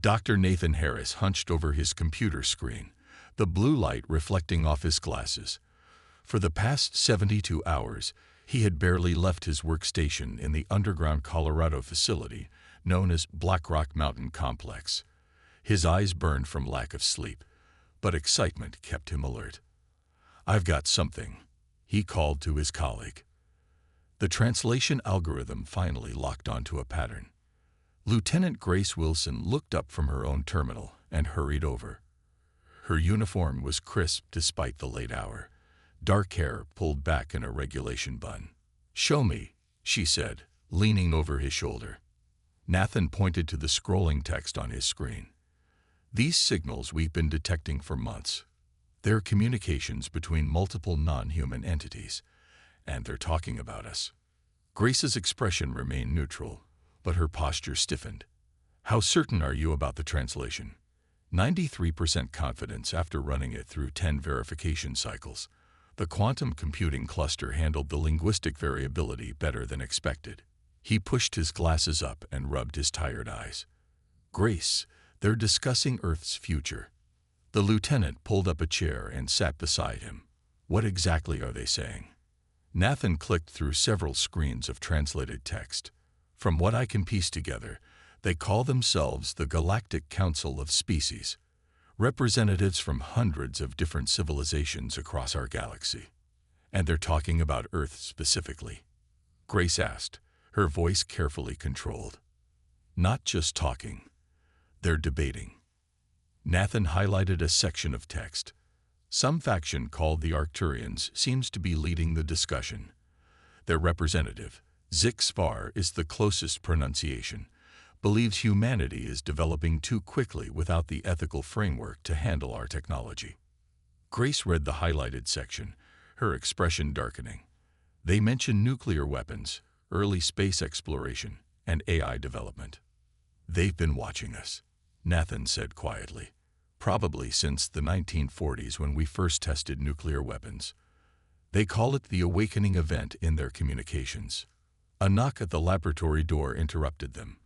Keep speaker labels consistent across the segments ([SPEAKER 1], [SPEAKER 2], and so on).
[SPEAKER 1] Dr. Nathan Harris hunched over his computer screen, the blue light reflecting off his glasses. For the past 72 hours, he had barely left his workstation in the underground Colorado facility known as Black Rock Mountain Complex. His eyes burned from lack of sleep, but excitement kept him alert. "I've got something," he called to his colleague. The translation algorithm finally locked onto a pattern. Lieutenant Grace Wilson looked up from her own terminal and hurried over. Her uniform was crisp despite the late hour, dark hair pulled back in a regulation bun. "Show me," she said, leaning over his shoulder. Nathan pointed to the scrolling text on his screen. "These signals we've been detecting for months. They're communications between multiple non-human entities, and they're talking about us." Grace's expression remained neutral, but her posture stiffened. "How certain are you about the translation?" 93% confidence after running it through 10 verification cycles. The quantum computing cluster handled the linguistic variability better than expected. He pushed his glasses up and rubbed his tired eyes. "Grace, they're discussing Earth's future." The lieutenant pulled up a chair and sat beside him. "What exactly are they saying?" Nathan clicked through several screens of translated text. "From what I can piece together, they call themselves the Galactic Council of Species, representatives from hundreds of different civilizations across our galaxy. And they're talking about Earth specifically." Grace asked, her voice carefully controlled. "Not just talking. They're debating." Nathan highlighted a section of text. "Some faction called the Arcturians seems to be leading the discussion. Their representative, Zixvar is the closest pronunciation, believes humanity is developing too quickly without the ethical framework to handle our technology." Grace read the highlighted section, her expression darkening. "They mention nuclear weapons, early space exploration, and AI development." "They've been watching us," Nathan said quietly. "Probably since the 1940s when we first tested nuclear weapons. They call it the awakening event in their communications." A knock at the laboratory door interrupted them.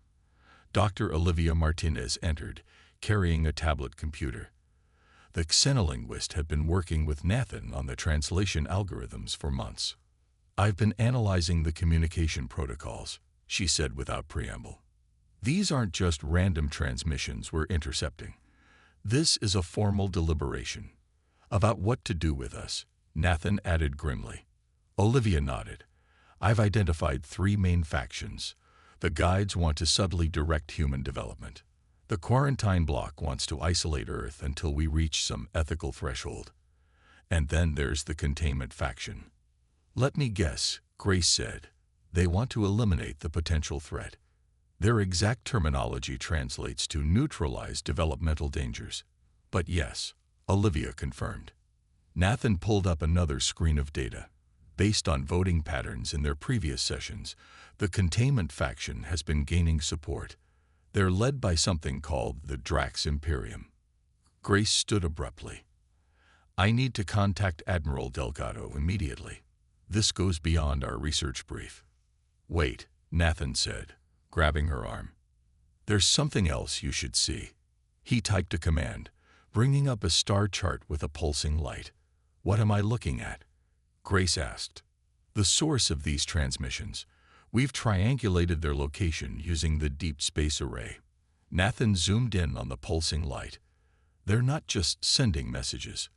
[SPEAKER 1] Dr. Olivia Martinez entered, carrying a tablet computer. The xenolinguist had been working with Nathan on the translation algorithms for months. "I've been analyzing the communication protocols," she said without preamble. "These aren't just random transmissions we're intercepting. This is a formal deliberation. About what to do with us," Nathan added grimly. Olivia nodded. "I've identified 3 main factions. The guides want to subtly direct human development. The quarantine bloc wants to isolate Earth until we reach some ethical threshold. And then there's the containment faction." "Let me guess," Grace said. "They want to eliminate the potential threat." Their exact terminology translates to neutralize developmental dangers. "But yes," Olivia confirmed. Nathan pulled up another screen of data. Based on voting patterns in their previous sessions, the containment faction has been gaining support. They're led by something called the Drax Imperium. Grace stood abruptly. "I need to contact Admiral Delgado immediately. This goes beyond our research brief." "Wait," Nathan said, grabbing her arm. "There's something else you should see." He typed a command, bringing up a star chart with a pulsing light. "What am I looking at?" Grace asked. "The source of these transmissions. We've triangulated their location using the Deep Space Array." Nathan zoomed in on the pulsing light. "They're not just sending messages.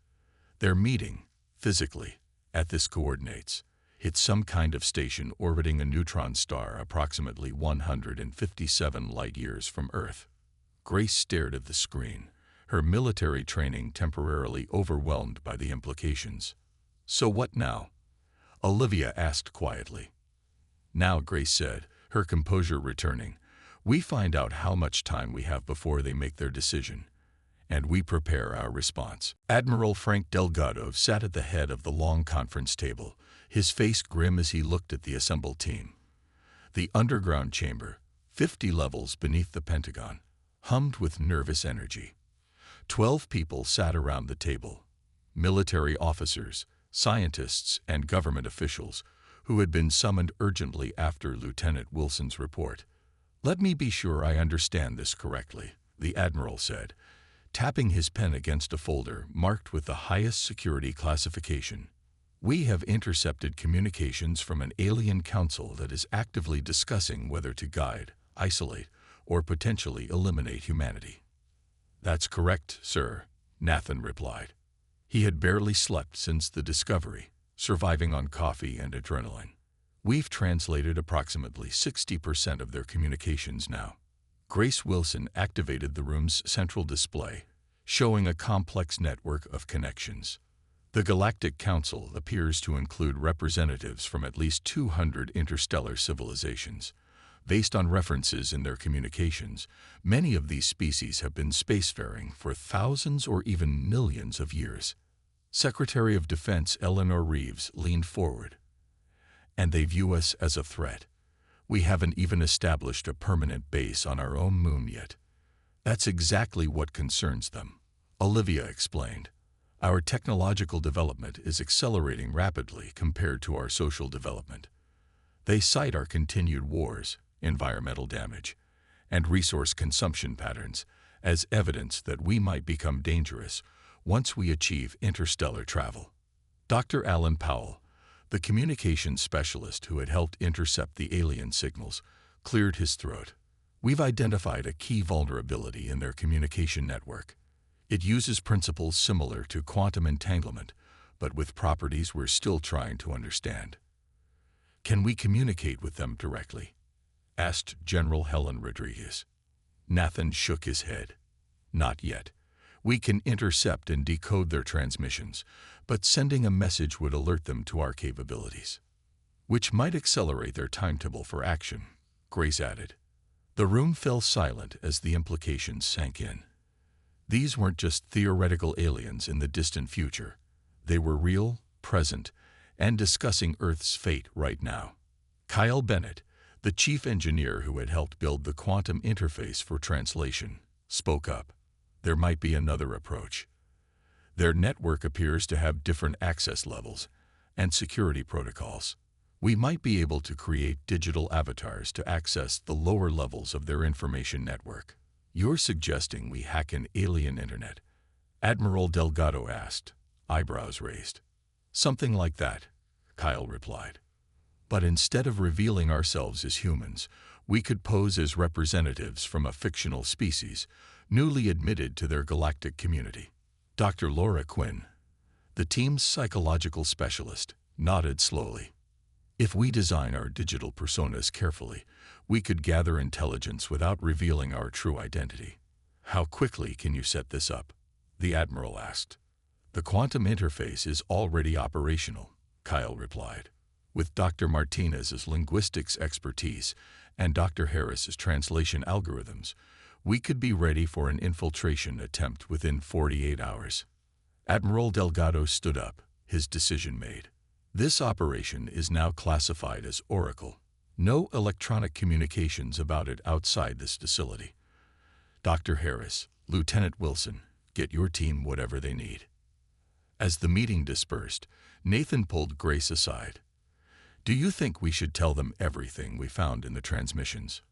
[SPEAKER 1] They're meeting, physically, at this coordinates. It's some kind of station orbiting a neutron star approximately 157 light-years from Earth." Grace stared at the screen, her military training temporarily overwhelmed by the implications. "So what now?" Olivia asked quietly. "Now," Grace said, her composure returning, "we find out how much time we have before they make their decision, and we prepare our response." Admiral Frank Delgado sat at the head of the long conference table, his face grim as he looked at the assembled team. The underground chamber, 50 levels beneath the Pentagon, hummed with nervous energy. 12 people sat around the table. Military officers, scientists, and government officials who had been summoned urgently after Lieutenant Wilson's report. "Let me be sure I understand this correctly," the Admiral said, tapping his pen against a folder marked with the highest security classification. We have intercepted communications from an alien council that is actively discussing whether to guide, isolate, or potentially eliminate humanity. That's correct, sir, Nathan replied. He had barely slept since the discovery, surviving on coffee and adrenaline. We've translated approximately 60% of their communications now. Grace Wilson activated the room's central display, showing a complex network of connections. The Galactic Council appears to include representatives from at least 200 interstellar civilizations. Based on references in their communications, many of these species have been spacefaring for thousands or even millions of years. Secretary of Defense Eleanor Reeves leaned forward. And they view us as a threat. We haven't even established a permanent base on our own moon yet. That's exactly what concerns them, Olivia explained. Our technological development is accelerating rapidly compared to our social development. They cite our continued wars, environmental damage, and resource consumption patterns as evidence that we might become dangerous once we achieve interstellar travel. Dr. Alan Powell, the communications specialist who had helped intercept the alien signals, cleared his throat. We've identified a key vulnerability in their communication network. It uses principles similar to quantum entanglement, but with properties we're still trying to understand. Can we communicate with them directly? Asked General Helen Rodriguez. Nathan shook his head. Not yet. We can intercept and decode their transmissions, but sending a message would alert them to our capabilities, which might accelerate their timetable for action, Grace added. The room fell silent as the implications sank in. These weren't just theoretical aliens in the distant future. They were real, present, and discussing Earth's fate right now. Kyle Bennett, the chief engineer who had helped build the quantum interface for translation, spoke up. There might be another approach. Their network appears to have different access levels and security protocols. We might be able to create digital avatars to access the lower levels of their information network. You're suggesting we hack an alien internet? Admiral Delgado asked, eyebrows raised. Something like that, Kyle replied. But instead of revealing ourselves as humans, we could pose as representatives from a fictional species, newly admitted to their galactic community. Dr. Laura Quinn, the team's psychological specialist, nodded slowly. If we design our digital personas carefully, we could gather intelligence without revealing our true identity. How quickly can you set this up? The Admiral asked. The quantum interface is already operational, Kyle replied. With Dr. Martinez's linguistics expertise and Dr. Harris's translation algorithms, we could be ready for an infiltration attempt within 48 hours. Admiral Delgado stood up, his decision made. This operation is now classified as Oracle. No electronic communications about it outside this facility. Dr. Harris, Lieutenant Wilson, get your team whatever they need. As the meeting dispersed, Nathan pulled Grace aside. Do you think we should tell them everything we found in the transmissions?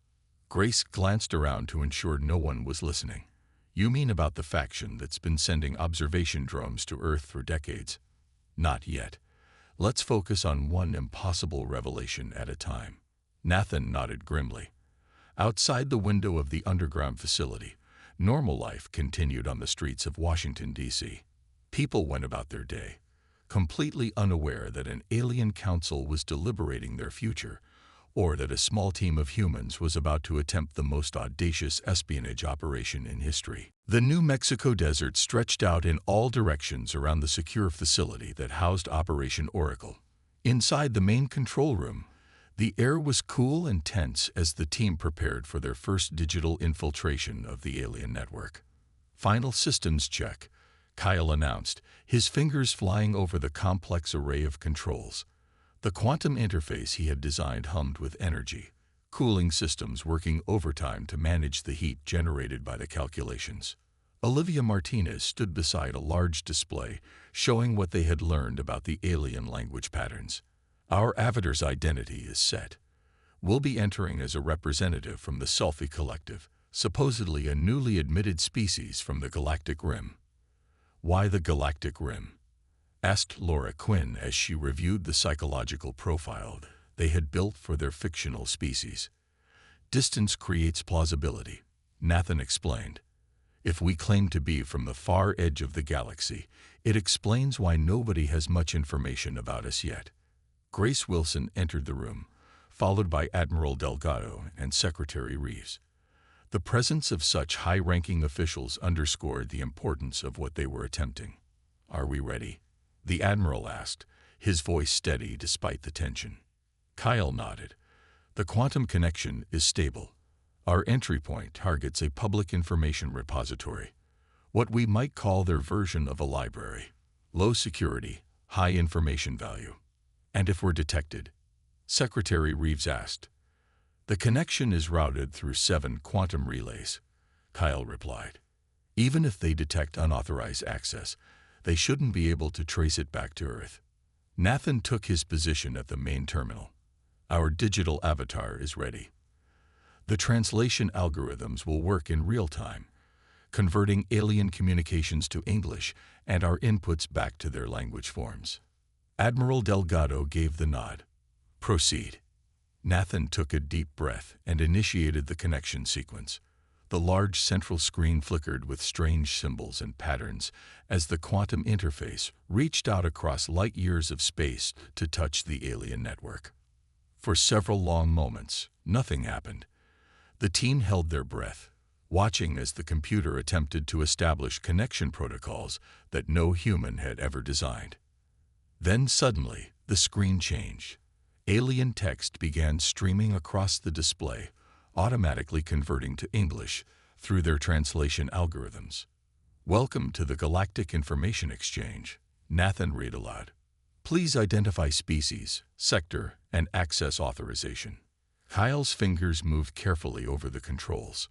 [SPEAKER 1] Grace glanced around to ensure no one was listening. You mean about the faction that's been sending observation drones to Earth for decades? Not yet. Let's focus on one impossible revelation at a time. Nathan nodded grimly. Outside the window of the underground facility, normal life continued on the streets of Washington, D.C. People went about their day, completely unaware that an alien council was deliberating their future, or that a small team of humans was about to attempt the most audacious espionage operation in history. The New Mexico desert stretched out in all directions around the secure facility that housed Operation Oracle. Inside the main control room, the air was cool and tense as the team prepared for their first digital infiltration of the alien network. Final systems check, Kyle announced, his fingers flying over the complex array of controls. The quantum interface he had designed hummed with energy, cooling systems working overtime to manage the heat generated by the calculations. Olivia Martinez stood beside a large display showing what they had learned about the alien language patterns. Our avatar's identity is set. We'll be entering as a representative from the Selfie Collective, supposedly a newly admitted species from the Galactic Rim. "Why the Galactic Rim?" asked Laura Quinn as she reviewed the psychological profile they had built for their fictional species. "Distance creates plausibility," Nathan explained. "If we claim to be from the far edge of the galaxy, it explains why nobody has much information about us yet." Grace Wilson entered the room, followed by Admiral Delgado and Secretary Reeves. The presence of such high-ranking officials underscored the importance of what they were attempting. "Are we ready?" the Admiral asked, his voice steady despite the tension. Kyle nodded. "The quantum connection is stable. Our entry point targets a public information repository, what we might call their version of a library. Low security, high information value." "And if we're detected?" Secretary Reeves asked. "The connection is routed through 7 quantum relays," Kyle replied. "Even if they detect unauthorized access, they shouldn't be able to trace it back to Earth." Nathan took his position at the main terminal. "Our digital avatar is ready. The translation algorithms will work in real time, converting alien communications to English and our inputs back to their language forms." Admiral Delgado gave the nod. "Proceed." Nathan took a deep breath and initiated the connection sequence. The large central screen flickered with strange symbols and patterns as the quantum interface reached out across light years of space to touch the alien network. For several long moments, nothing happened. The team held their breath, watching as the computer attempted to establish connection protocols that no human had ever designed. Then suddenly, the screen changed. Alien text began streaming across the display, automatically converting to English through their translation algorithms. "Welcome to the Galactic Information Exchange," Nathan read aloud. "Please identify species, sector, and access authorization." Kyle's fingers moved carefully over the controls.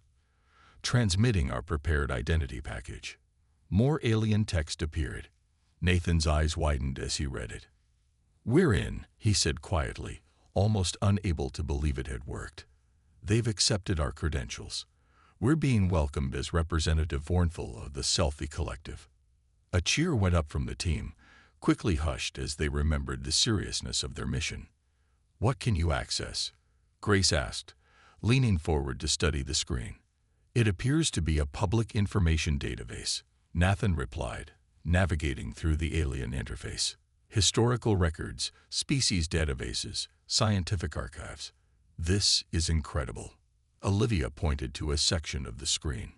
[SPEAKER 1] "Transmitting our prepared identity package." More alien text appeared. Nathan's eyes widened as he read it. "We're in," he said quietly, almost unable to believe it had worked. "They've accepted our credentials. We're being welcomed as Representative Vornthal of the Selfie Collective." A cheer went up from the team, quickly hushed as they remembered the seriousness of their mission. "What can you access?" Grace asked, leaning forward to study the screen. "It appears to be a public information database," Nathan replied, navigating through the alien interface. "Historical records, species databases, scientific archives. This is incredible." Olivia pointed to a section of the screen.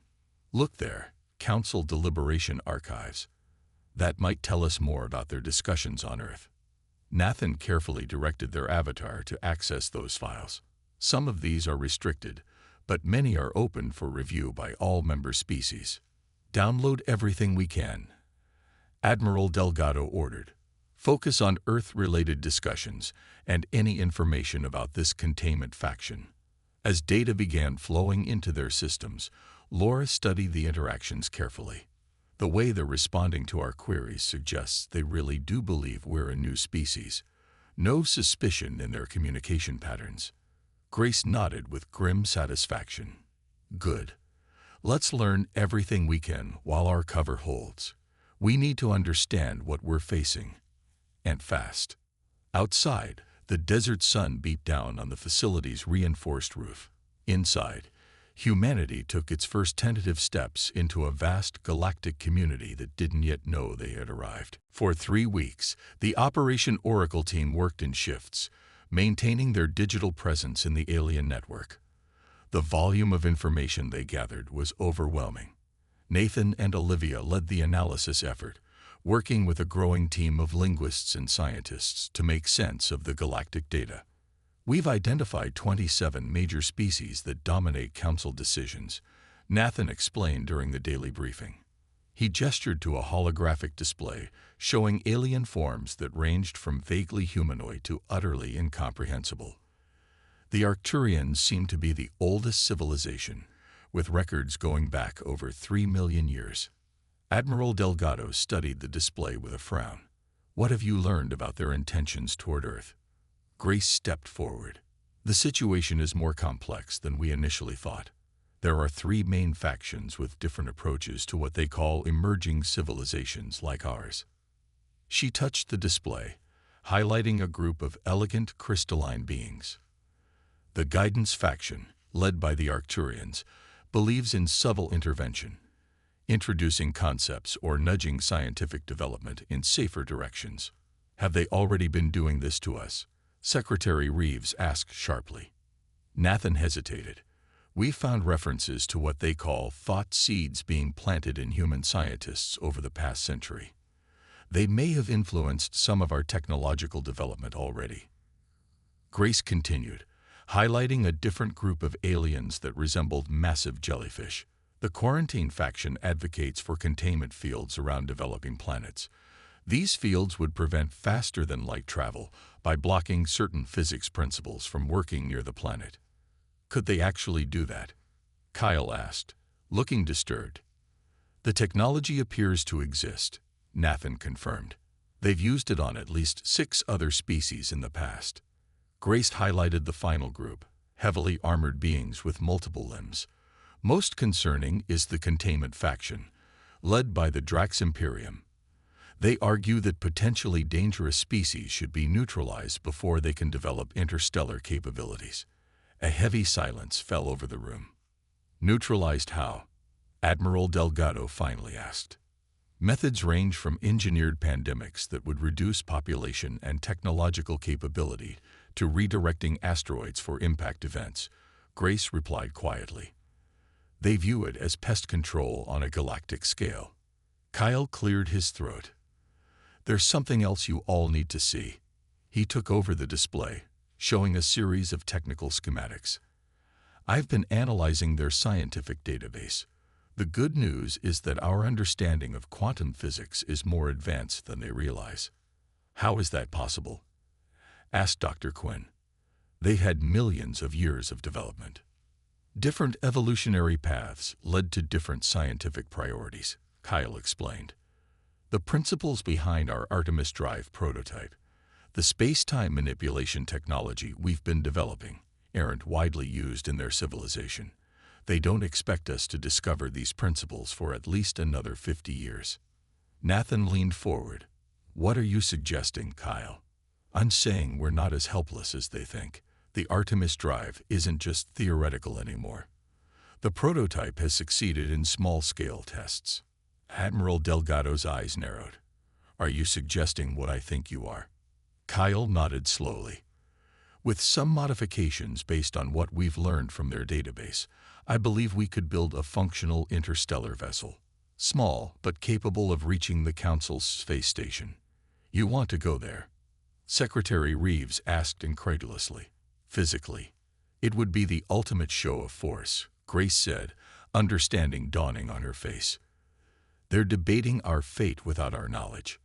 [SPEAKER 1] "Look there, Council Deliberation Archives. That might tell us more about their discussions on Earth." Nathan carefully directed their avatar to access those files. "Some of these are restricted, but many are open for review by all member species." "Download everything we can," Admiral Delgado ordered. "Focus on Earth-related discussions and any information about this containment faction." As data began flowing into their systems, Laura studied the interactions carefully. "The way they're responding to our queries suggests they really do believe we're a new species. No suspicion in their communication patterns." Grace nodded with grim satisfaction. "Good. Let's learn everything we can while our cover holds. We need to understand what we're facing. And fast." Outside, the desert sun beat down on the facility's reinforced roof. Inside, humanity took its first tentative steps into a vast galactic community that didn't yet know they had arrived. For 3 weeks, the Operation Oracle team worked in shifts, maintaining their digital presence in the alien network. The volume of information they gathered was overwhelming. Nathan and Olivia led the analysis effort, working with a growing team of linguists and scientists to make sense of the galactic data. "We've identified 27 major species that dominate Council decisions," Nathan explained during the daily briefing. He gestured to a holographic display showing alien forms that ranged from vaguely humanoid to utterly incomprehensible. The Arcturians seemed to be the oldest civilization, with records going back over 3 million years. Admiral Delgado studied the display with a frown. "What have you learned about their intentions toward Earth?" Grace stepped forward. "The situation is more complex than we initially thought. There are three main factions with different approaches to what they call emerging civilizations like ours. She touched the display, highlighting a group of elegant crystalline beings. The Guidance faction, led by the Arcturians, believes in subtle intervention, introducing concepts or nudging scientific development in safer directions. Have they already been doing this to us? Secretary Reeves asked sharply. Nathan hesitated. We found references to what they call thought seeds being planted in human scientists over the past century. They may have influenced some of our technological development already. Grace continued, highlighting a different group of aliens that resembled massive jellyfish. The Quarantine faction advocates for containment fields around developing planets. These fields would prevent faster-than-light travel by blocking certain physics principles from working near the planet. Could they actually do that? Kyle asked, looking disturbed. The technology appears to exist, Nathan confirmed. They've used it on at least 6 other species in the past. Grace highlighted the final group, heavily armored beings with multiple limbs. Most concerning is the Containment faction, led by the Drax Imperium. They argue that potentially dangerous species should be neutralized before they can develop interstellar capabilities. A heavy silence fell over the room. Neutralized how? Admiral Delgado finally asked. Methods range from engineered pandemics that would reduce population and technological capability to redirecting asteroids for impact events, Grace replied quietly. They view it as pest control on a galactic scale. Kyle cleared his throat. There's something else you all need to see. He took over the display, showing a series of technical schematics. I've been analyzing their scientific database. The good news is that our understanding of quantum physics is more advanced than they realize. How is that possible? Asked Dr. Quinn. They had millions of years of development. Different evolutionary paths led to different scientific priorities, Kyle explained. The principles behind our Artemis Drive prototype, the space-time manipulation technology we've been developing, aren't widely used in their civilization. They don't expect us to discover these principles for at least another 50 years. Nathan leaned forward. What are you suggesting, Kyle? I'm saying we're not as helpless as they think. The Artemis Drive isn't just theoretical anymore. The prototype has succeeded in small-scale tests. Admiral Delgado's eyes narrowed. Are you suggesting what I think you are? Kyle nodded slowly. With some modifications based on what we've learned from their database, I believe we could build a functional interstellar vessel. Small, but capable of reaching the Council's space station. You want to go there? Secretary Reeves asked incredulously. Physically. It would be the ultimate show of force, Grace said, understanding dawning on her face. They're debating our fate without our knowledge.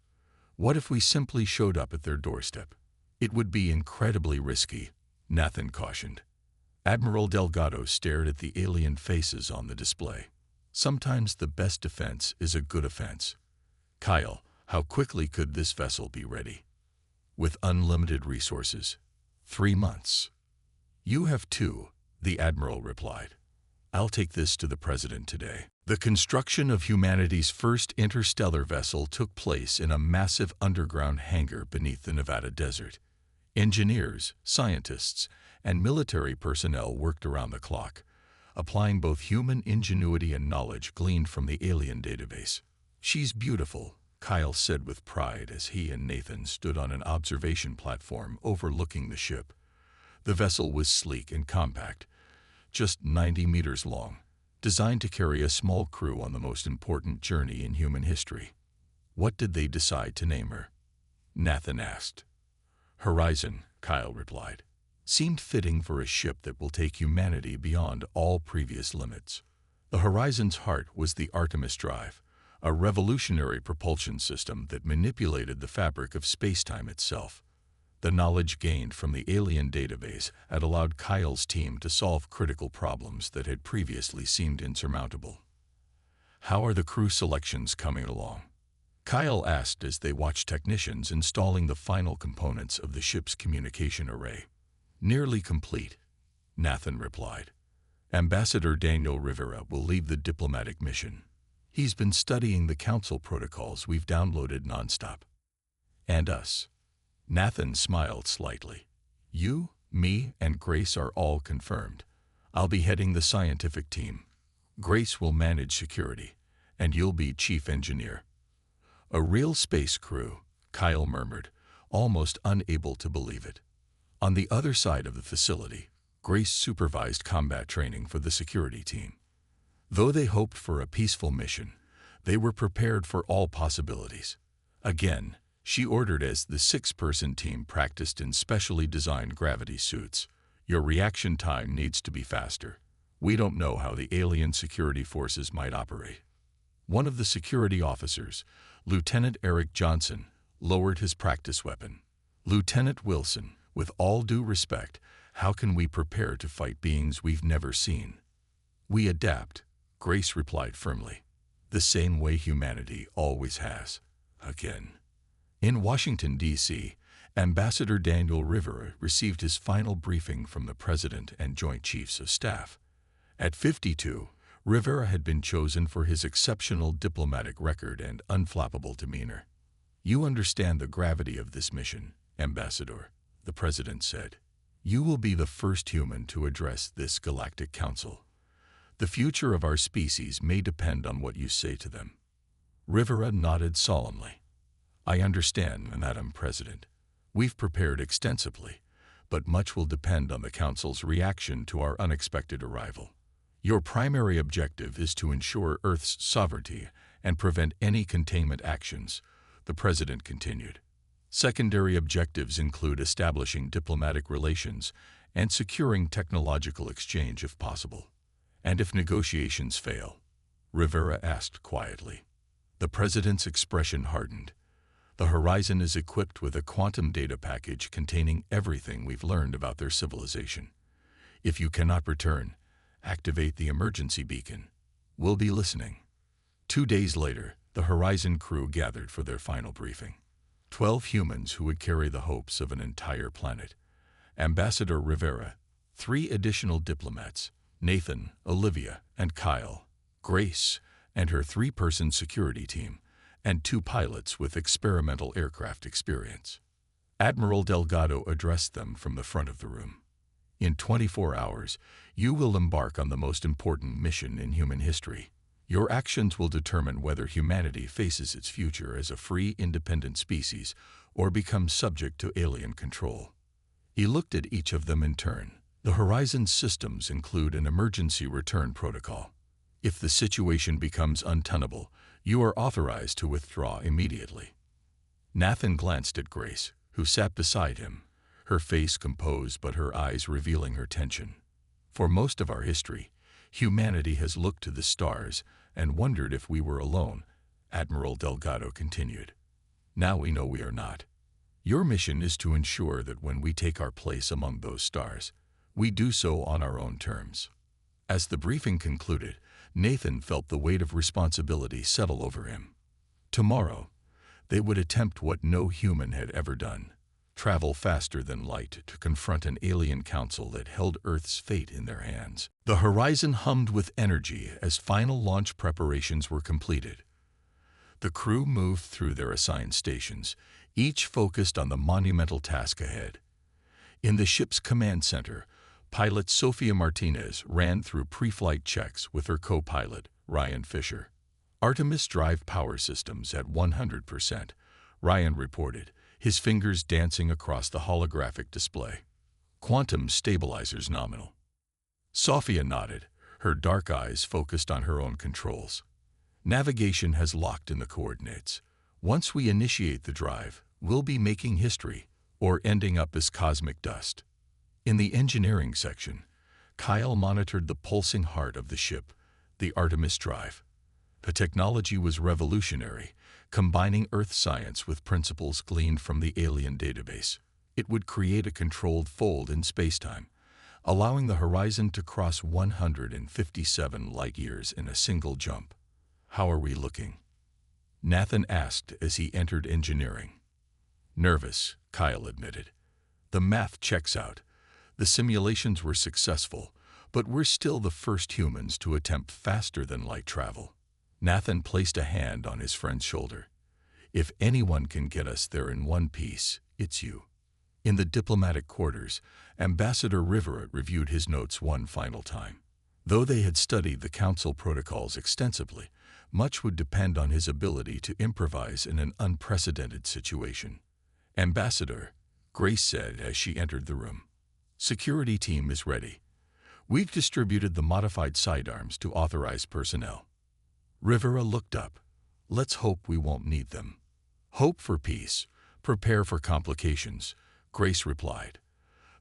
[SPEAKER 1] What if we simply showed up at their doorstep? It would be incredibly risky, Nathan cautioned. Admiral Delgado stared at the alien faces on the display. Sometimes the best defense is a good offense. Kyle, how quickly could this vessel be ready? With unlimited resources. 3 months. You have 2, the Admiral replied. I'll take this to the President today. The construction of humanity's first interstellar vessel took place in a massive underground hangar beneath the Nevada desert. Engineers, scientists, and military personnel worked around the clock, applying both human ingenuity and knowledge gleaned from the alien database. She's beautiful, Kyle said with pride as he and Nathan stood on an observation platform overlooking the ship. The vessel was sleek and compact, just 90 meters long, designed to carry a small crew on the most important journey in human history. What did they decide to name her? Nathan asked. Horizon, Kyle replied. Seemed fitting for a ship that will take humanity beyond all previous limits. The Horizon's heart was the Artemis Drive, a revolutionary propulsion system that manipulated the fabric of space-time itself. The knowledge gained from the alien database had allowed Kyle's team to solve critical problems that had previously seemed insurmountable. How are the crew selections coming along? Kyle asked as they watched technicians installing the final components of the ship's communication array. Nearly complete, Nathan replied. Ambassador Daniel Rivera will lead the diplomatic mission. He's been studying the council protocols we've downloaded nonstop. And us. Nathan smiled slightly. You, me, and Grace are all confirmed. I'll be heading the scientific team. Grace will manage security, and you'll be chief engineer. A real space crew, Kyle murmured, almost unable to believe it. On the other side of the facility, Grace supervised combat training for the security team. Though they hoped for a peaceful mission, they were prepared for all possibilities. Again, she ordered as the 6-person team practiced in specially designed gravity suits. Your reaction time needs to be faster. We don't know how the alien security forces might operate. One of the security officers, Lieutenant Eric Johnson, lowered his practice weapon. Lieutenant Wilson, with all due respect, how can we prepare to fight beings we've never seen? We adapt, Grace replied firmly. The same way humanity always has. Again. In Washington, D.C., Ambassador Daniel Rivera received his final briefing from the President and Joint Chiefs of Staff. At 52, Rivera had been chosen for his exceptional diplomatic record and unflappable demeanor. You understand the gravity of this mission, Ambassador, the President said. You will be the first human to address this Galactic Council. The future of our species may depend on what you say to them. Rivera nodded solemnly. I understand, Madam President. We've prepared extensively, but much will depend on the Council's reaction to our unexpected arrival. Your primary objective is to ensure Earth's sovereignty and prevent any containment actions, the President continued. Secondary objectives include establishing diplomatic relations and securing technological exchange if possible. And if negotiations fail? Rivera asked quietly. The President's expression hardened. The Horizon is equipped with a quantum data package containing everything we've learned about their civilization. If you cannot return, activate the emergency beacon. We'll be listening. 2 days later, the Horizon crew gathered for their final briefing. 12 humans who would carry the hopes of an entire planet. Ambassador Rivera, 3 additional diplomats, Nathan, Olivia, and Kyle, Grace, and her 3-person security team, and 2 pilots with experimental aircraft experience. Admiral Delgado addressed them from the front of the room. In 24 hours, you will embark on the most important mission in human history. Your actions will determine whether humanity faces its future as a free, independent species or becomes subject to alien control. He looked at each of them in turn. The Horizon systems include an emergency return protocol. If the situation becomes untenable, you are authorized to withdraw immediately. Nathan glanced at Grace, who sat beside him, her face composed but her eyes revealing her tension. For most of our history, humanity has looked to the stars and wondered if we were alone, Admiral Delgado continued. Now we know we are not. Your mission is to ensure that when we take our place among those stars, we do so on our own terms. As the briefing concluded, Nathan felt the weight of responsibility settle over him. Tomorrow, they would attempt what no human had ever done. Travel faster than light to confront an alien council that held Earth's fate in their hands. The Horizon hummed with energy as final launch preparations were completed. The crew moved through their assigned stations, each focused on the monumental task ahead. In the ship's command center, pilot Sofia Martinez ran through pre-flight checks with her co-pilot, Ryan Fisher. Artemis drive power systems at 100%, Ryan reported, his fingers dancing across the holographic display. Quantum stabilizers nominal. Sofia nodded, her dark eyes focused on her own controls. Navigation has locked in the coordinates. Once we initiate the drive, we'll be making history, or ending up as cosmic dust. In the engineering section, Kyle monitored the pulsing heart of the ship, the Artemis drive. The technology was revolutionary, combining Earth science with principles gleaned from the alien database. It would create a controlled fold in spacetime, allowing the Horizon to cross 157 light-years in a single jump. How are we looking? Nathan asked as he entered engineering. Nervous, Kyle admitted. The math checks out. The simulations were successful, but we're still the first humans to attempt faster-than-light travel. Nathan placed a hand on his friend's shoulder. If anyone can get us there in one piece, it's you. In the diplomatic quarters, Ambassador Rivera reviewed his notes one final time. Though they had studied the Council protocols extensively, much would depend on his ability to improvise in an unprecedented situation. "Ambassador," Grace said as she entered the room, "security team is ready. We've distributed the modified sidearms to authorized personnel." Rivera looked up. "Let's hope we won't need them." "Hope for peace, prepare for complications," Grace replied.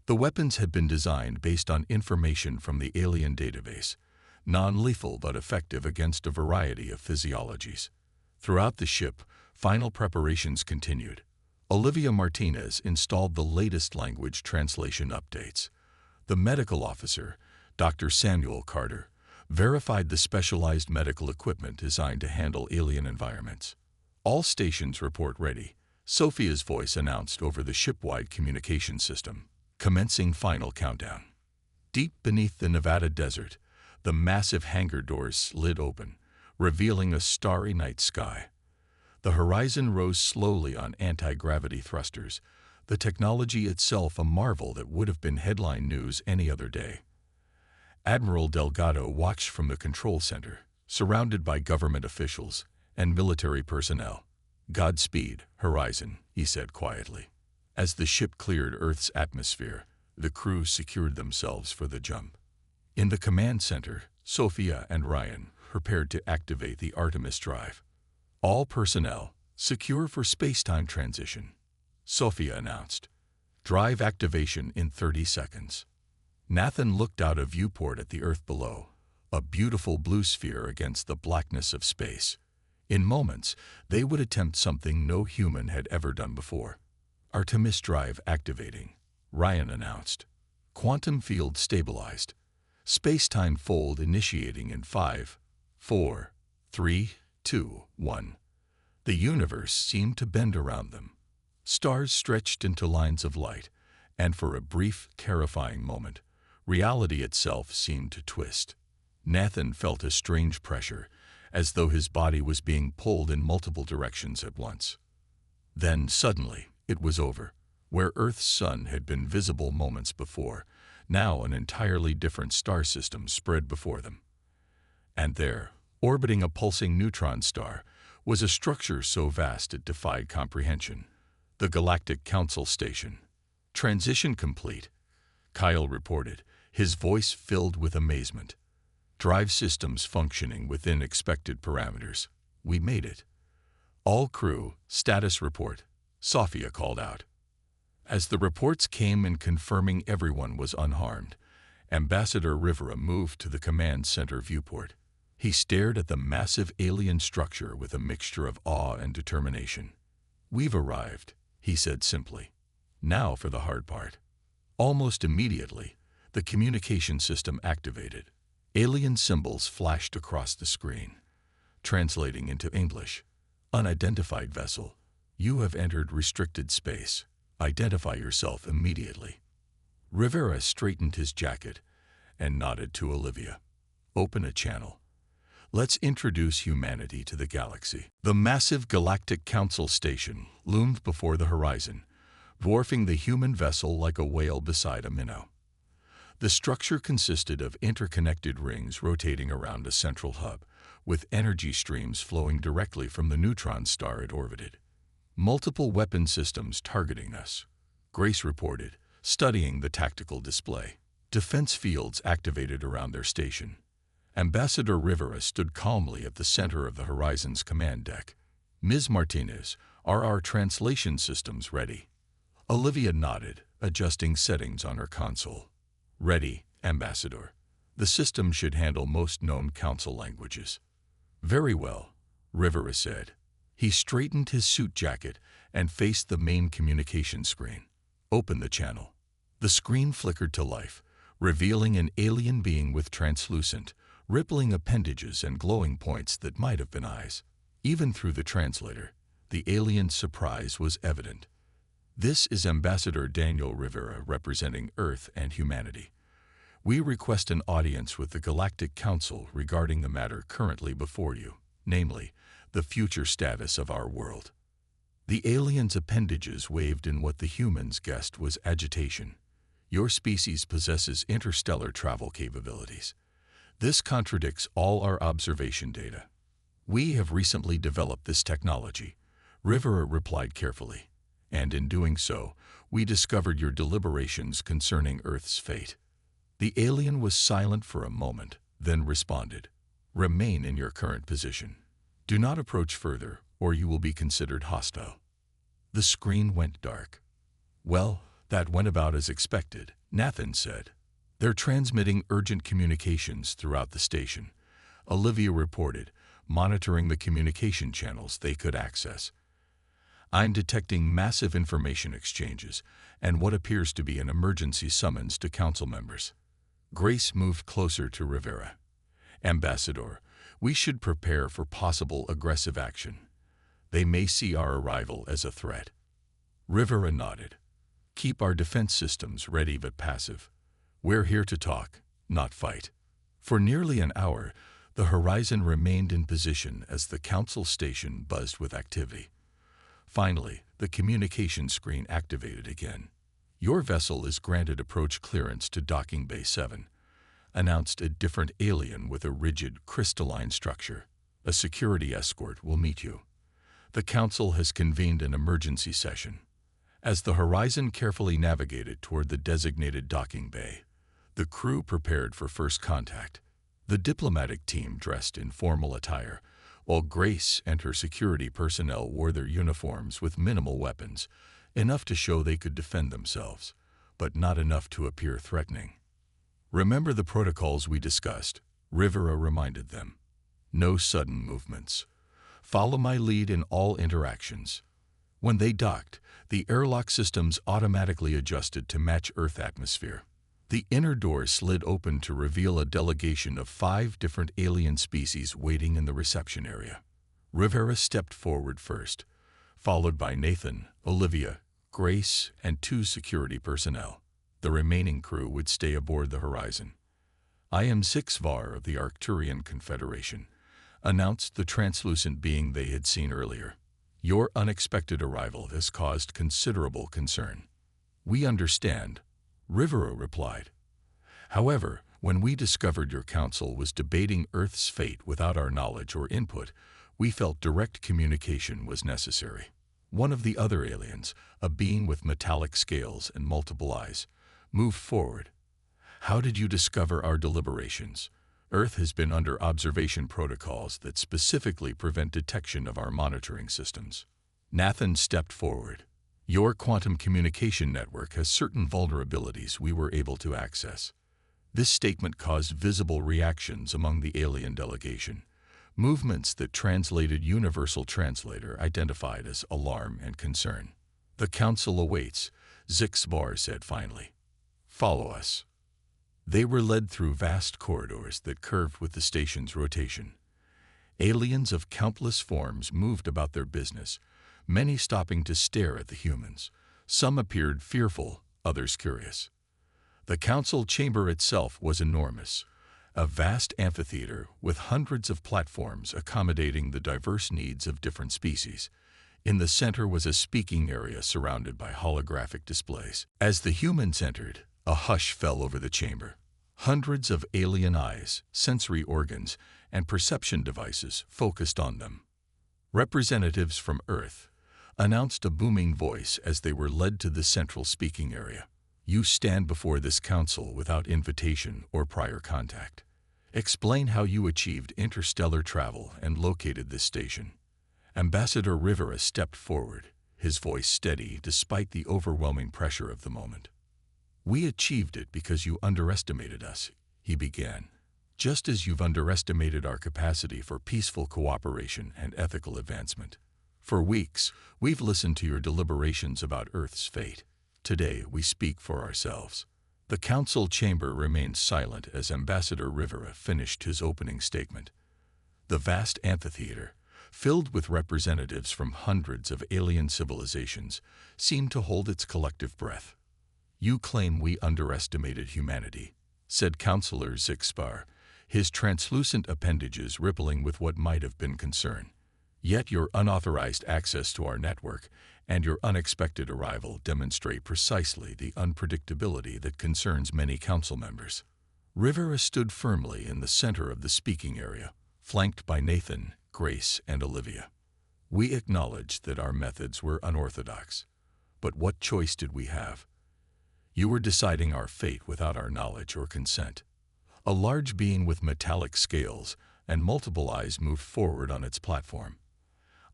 [SPEAKER 1] The weapons had been designed based on information from the alien database, non-lethal but effective against a variety of physiologies. Throughout the ship, final preparations continued. Olivia Martinez installed the latest language translation updates. The medical officer, Dr. Samuel Carter, verified the specialized medical equipment designed to handle alien environments. "All stations report ready," Sophia's voice announced over the ship-wide communication system, commencing final countdown. Deep beneath the Nevada desert, the massive hangar doors slid open, revealing a starry night sky. The horizon rose slowly on anti-gravity thrusters, the technology itself a marvel that would have been headline news any other day. Admiral Delgado watched from the control center, surrounded by government officials and military personnel. "Godspeed, Horizon," he said quietly. As the ship cleared Earth's atmosphere, the crew secured themselves for the jump. In the command center, Sophia and Ryan prepared to activate the Artemis drive. "All personnel, secure for space-time transition," Sophia announced. "Drive activation in 30 seconds. Nathan looked out a viewport at the Earth below, a beautiful blue sphere against the blackness of space. In moments, they would attempt something no human had ever done before. "Artemis drive activating," Ryan announced. "Quantum field stabilized. Space-time fold initiating in 5, 4, 3, 2, 1. The universe seemed to bend around them. Stars stretched into lines of light, and for a brief, terrifying moment, reality itself seemed to twist. Nathan felt a strange pressure, as though his body was being pulled in multiple directions at once. Then, suddenly, it was over. Where Earth's sun had been visible moments before, now an entirely different star system spread before them. And there, orbiting a pulsing neutron star, was a structure so vast it defied comprehension. The Galactic Council Station. "Transition complete," Kyle reported, his voice filled with amazement. "Drive systems functioning within expected parameters. We made it." "All crew, status report," Sophia called out. As the reports came in confirming everyone was unharmed, Ambassador Rivera moved to the command center viewport. He stared at the massive alien structure with a mixture of awe and determination. "We've arrived," he said simply. "Now for the hard part." Almost immediately, the communication system activated. Alien symbols flashed across the screen, translating into English. "Unidentified vessel. You have entered restricted space. Identify yourself immediately." Rivera straightened his jacket and nodded to Olivia. "Open a channel. Let's introduce humanity to the galaxy." The massive Galactic Council Station loomed before the horizon, dwarfing the human vessel like a whale beside a minnow. The structure consisted of interconnected rings rotating around a central hub, with energy streams flowing directly from the neutron star it orbited. "Multiple weapon systems targeting us," Grace reported, studying the tactical display. "Defense fields activated around their station." Ambassador Rivera stood calmly at the center of the Horizon's command deck. "Ms. Martinez, are our translation systems ready?" Olivia nodded, adjusting settings on her console. "Ready, Ambassador. The system should handle most known council languages." "Very well," Rivera said. He straightened his suit jacket and faced the main communication screen. "Open the channel." The screen flickered to life, revealing an alien being with translucent, rippling appendages and glowing points that might have been eyes. Even through the translator, the alien's surprise was evident. "This is Ambassador Daniel Rivera representing Earth and humanity. We request an audience with the Galactic Council regarding the matter currently before you, namely, the future status of our world. The aliens' appendages waved in what the humans guessed was agitation. Your species possesses interstellar travel capabilities. This contradicts all our observation data. We have recently developed this technology, Rivera replied carefully, and in doing so, we discovered your deliberations concerning Earth's fate. The alien was silent for a moment, then responded, "Remain in your current position. Do not approach further, or you will be considered hostile." The screen went dark. "Well, that went about as expected," Nathan said. "They're transmitting urgent communications throughout the station," Olivia reported, monitoring the communication channels they could access. "I'm detecting massive information exchanges and what appears to be an emergency summons to council members." Grace moved closer to Rivera. "Ambassador, we should prepare for possible aggressive action. They may see our arrival as a threat." Rivera nodded. "Keep our defense systems ready but passive. We're here to talk, not fight." For nearly an hour, the horizon remained in position as the council station buzzed with activity. Finally, the communication screen activated again. "Your vessel is granted approach clearance to Docking Bay 7, announced a different alien with a rigid, crystalline structure. "A security escort will meet you. The council has convened an emergency session." As the horizon carefully navigated toward the designated docking bay, the crew prepared for first contact. The diplomatic team dressed in formal attire, while Grace and her security personnel wore their uniforms with minimal weapons, enough to show they could defend themselves, but not enough to appear threatening. "Remember the protocols we discussed," Rivera reminded them. "No sudden movements. Follow my lead in all interactions." When they docked, the airlock systems automatically adjusted to match Earth atmosphere. The inner door slid open to reveal a delegation of 5 different alien species waiting in the reception area. Rivera stepped forward first, followed by Nathan, Olivia, Grace, and 2 security personnel. The remaining crew would stay aboard the Horizon. "I am SciFistories of the Arcturian Confederation," announced the translucent being they had seen earlier. "Your unexpected arrival has caused considerable concern." "We understand," Rivera replied. "However, when we discovered your council was debating Earth's fate without our knowledge or input, we felt direct communication was necessary." One of the other aliens, a being with metallic scales and multiple eyes, moved forward. "How did you discover our deliberations? Earth has been under observation protocols that specifically prevent detection of our monitoring systems." Nathan stepped forward. "Your quantum communication network has certain vulnerabilities we were able to access." This statement caused visible reactions among the alien delegation. Movements that translated Universal Translator identified as alarm and concern. "The council awaits," Zixbar said finally. "Follow us." They were led through vast corridors that curved with the station's rotation. Aliens of countless forms moved about their business, many stopping to stare at the humans. Some appeared fearful, others curious. The council chamber itself was enormous, a vast amphitheater with hundreds of platforms accommodating the diverse needs of different species. In the center was a speaking area surrounded by holographic displays. As the humans entered, a hush fell over the chamber. Hundreds of alien eyes, sensory organs, and perception devices focused on them. "Representatives from Earth," announced a booming voice as they were led to the central speaking area. "You stand before this council without invitation or prior contact. Explain how you achieved interstellar travel and located this station." Ambassador Rivera stepped forward, his voice steady despite the overwhelming pressure of the moment. "We achieved it because you underestimated us," he began, "just as you've underestimated our capacity for peaceful cooperation and ethical advancement. For weeks, we've listened to your deliberations about Earth's fate. Today, we speak for ourselves." The council chamber remained silent as Ambassador Rivera finished his opening statement. The vast amphitheater, filled with representatives from hundreds of alien civilizations, seemed to hold its collective breath. "You claim we underestimated humanity. said Counselor Zixpar, his translucent appendages rippling with what might have been concern. Yet your unauthorized access to our network and your unexpected arrival demonstrate precisely the unpredictability that concerns many council members. Rivera stood firmly in the center of the speaking area, flanked by Nathan, Grace, and Olivia. We acknowledge that our methods were unorthodox. But what choice did we have? You were deciding our fate without our knowledge or consent. A large being with metallic scales and multiple eyes moved forward on its platform.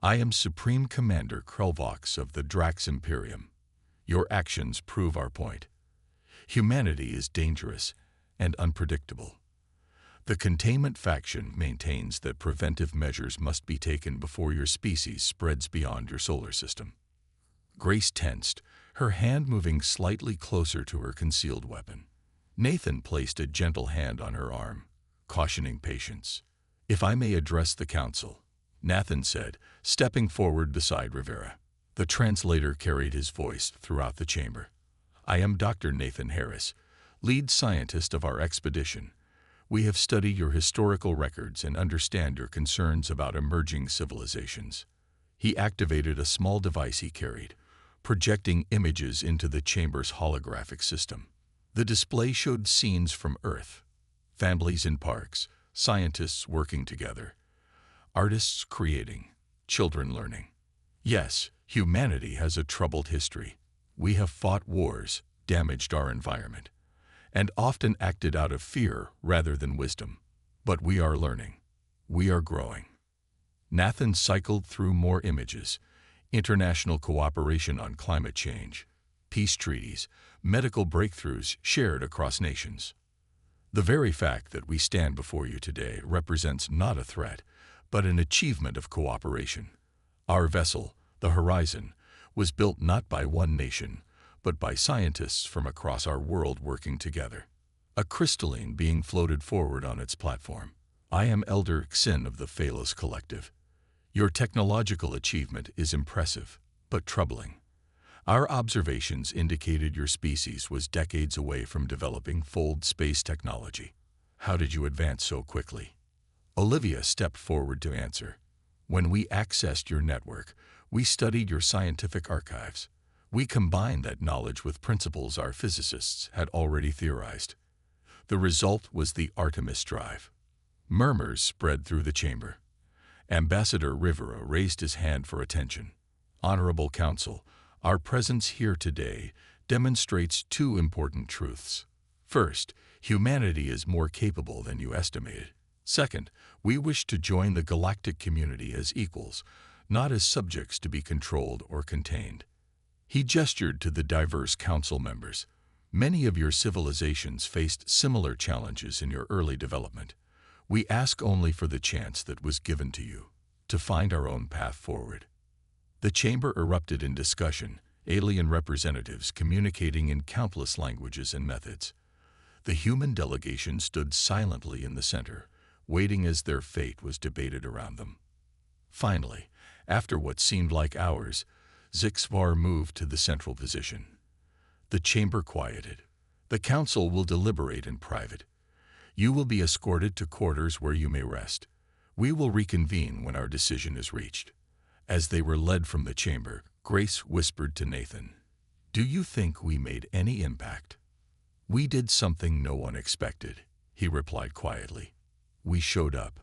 [SPEAKER 1] I am Supreme Commander Krelvox of the Drax Imperium. Your actions prove our point. Humanity is dangerous and unpredictable. The containment faction maintains that preventive measures must be taken before your species spreads beyond your solar system. Grace tensed, her hand moving slightly closer to her concealed weapon. Nathan placed a gentle hand on her arm, cautioning patience. If I may address the council, Nathan said, stepping forward beside Rivera. The translator carried his voice throughout the chamber. I am Dr. Nathan Harris, lead scientist of our expedition. We have studied your historical records and understand your concerns about emerging civilizations. He activated a small device he carried, projecting images into the chamber's holographic system. The display showed scenes from Earth, families in parks, scientists working together, artists creating, children learning. Yes, humanity has a troubled history. We have fought wars, damaged our environment, and often acted out of fear rather than wisdom. But we are learning. We are growing. Nathan cycled through more images: international cooperation on climate change, peace treaties, medical breakthroughs shared across nations. The very fact that we stand before you today represents not a threat, but an achievement of cooperation. Our vessel, the Horizon, was built not by one nation, but by scientists from across our world working together. A crystalline being floated forward on its platform. I am Elder Xin of the Phalos Collective. Your technological achievement is impressive, but troubling. Our observations indicated your species was decades away from developing full space technology. How did you advance so quickly? Olivia stepped forward to answer. When we accessed your network, we studied your scientific archives. We combined that knowledge with principles our physicists had already theorized. The result was the Artemis Drive. Murmurs spread through the chamber. Ambassador Rivera raised his hand for attention. Honorable Council, our presence here today demonstrates two important truths. First, humanity is more capable than you estimated. Second, we wish to join the galactic community as equals, not as subjects to be controlled or contained. He gestured to the diverse council members. Many of your civilizations faced similar challenges in your early development. We ask only for the chance that was given to you, to find our own path forward. The chamber erupted in discussion, alien representatives communicating in countless languages and methods. The human delegation stood silently in the center, waiting as their fate was debated around them. Finally, after what seemed like hours, Zixvar moved to the central position. The chamber quieted. The council will deliberate in private. You will be escorted to quarters where you may rest. We will reconvene when our decision is reached. As they were led from the chamber, Grace whispered to Nathan, "Do you think we made any impact?" "We did something no one expected," he replied quietly. "We showed up."